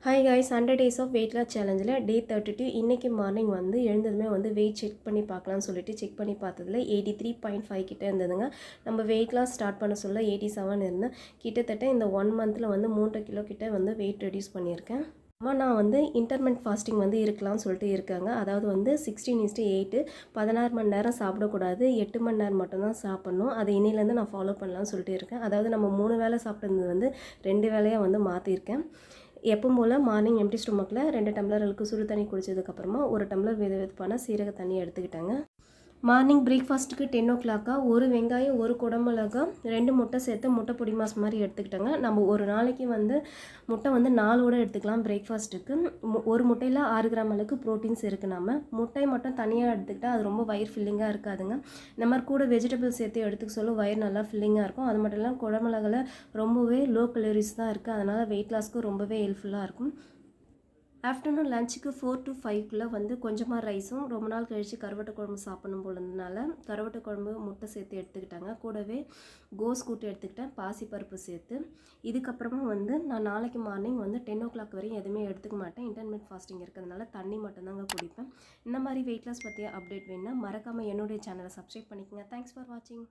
Hi guys 100 days of weight loss சேலஞ்சில் டே 32 இன்றைக்கி morning வந்து எழுந்ததுமே வந்து வெயிட் செக் பண்ணி பார்க்கலாம்னு சொல்லிட்டு செக் பண்ணி பார்த்ததில் 83.5 கிட்ட இருந்ததுங்க. நம்ம வெயிட் லாஸ் ஸ்டார்ட் பண்ண சொல்ல 87 இருந்தேன். கிட்டத்தட்ட இந்த 1 மந்தில் வந்து 3 கிலோ கிட்ட வந்து வெயிட் ரெடியூஸ் பண்ணியிருக்கேன். நான் வந்து இன்டர்மெண்ட் ஃபாஸ்டிங் வந்து இருக்கலாம்னு சொல்லிட்டு இருக்காங்க. அதாவது வந்து 16:8 16 மணி நேரம் சாப்பிடக்கூடாது, 8 மணி நேரம் மட்டும்தான் சாப்பிட்ணும். அதை இன்னிலேருந்து நான் ஃபாலோ பண்ணலாம்னு சொல்லிட்டு இருக்கேன். அதாவது நம்ம 3 வேளை சாப்பிட்றது வந்து 2 வேளையாக வந்து மாற்றிருக்கேன். எப்பவும் போல் மார்னிங் எம்டி ஸ்டொமக்கில் 2 டம்ளர் அளவுக்கு சுடு தண்ணி குடித்ததுக்கப்புறமா 1 டம்ளர் வெதுவெதுப்பான சீரக தண்ணி எடுத்துக்கிட்டாங்க. மார்னிங் பிரேக்ஃபாஸ்ட்டுக்கு 10 o'clock ஒரு வெங்காயம், ஒரு குடமிளகா, 2 முட்டை சேர்த்து முட்டை பொடி மாஸ் மாதிரி எடுத்துக்கிட்டாங்க. நம்ம ஒரு நாளைக்கு வந்து முட்டை வந்து 4 கூட எடுத்துக்கலாம். பிரேக்ஃபாஸ்ட்டுக்கு ஒரு முட்டையில் 6 கிராம் அளவுக்கு ப்ரோட்டீன்ஸ் இருக்குது. நம்ம முட்டை மட்டும் தனியாக எடுத்துக்கிட்டால் அது ரொம்ப வயிறு ஃபில்லிங்காக இருக்காதுங்க. இந்த மாதிரி கூட வெஜிடபிள்ஸ் சேர்த்து எடுத்துக்க சொல்ல வயிறு நல்லா ஃபில்லிங்காக இருக்கும். அது மட்டும் இல்லாமல் குடமிளகால ரொம்பவே லோ கலோரிஸ் தான் இருக்குது. அதனால் வெயிட் லாஸ்க்கு ரொம்பவே ஹெல்ப்ஃபுல்லாக இருக்கும். ஆஃப்டர்நூன் லஞ்சுக்கு 4 to 5 வந்து கொஞ்சமாக ரைஸும் ரொம்ப நாள் கழித்து கருவாட்டு குழம்பு சாப்பிடணும் போலதுனால கருவாட்டு குழம்பு முட்டை சேர்த்து எடுத்துக்கிட்டாங்க. கூடவே கோஸ் கூட்டு எடுத்துக்கிட்டேன், பாசிப்பருப்பு சேர்த்து. இதுக்கப்புறமா வந்து நான் நாளைக்கு மார்னிங் வந்து 10 o'clock வரையும் எதுவுமே எடுத்துக்க மாட்டேன். இன்டர்மீடியட் ஃபாஸ்டிங் இருக்கிறதுனால தண்ணி மட்டும்தாங்க குடிப்பேன். இந்த மாதிரி வெயிட் லாஸ் பற்றிய அப்டேட் வேணுன்னா மறக்காமல் என்னுடைய சேனலை சப்ஸ்கிரைப் பண்ணிக்கோங்க. தேங்க்ஸ் ஃபார் வாட்சிங்.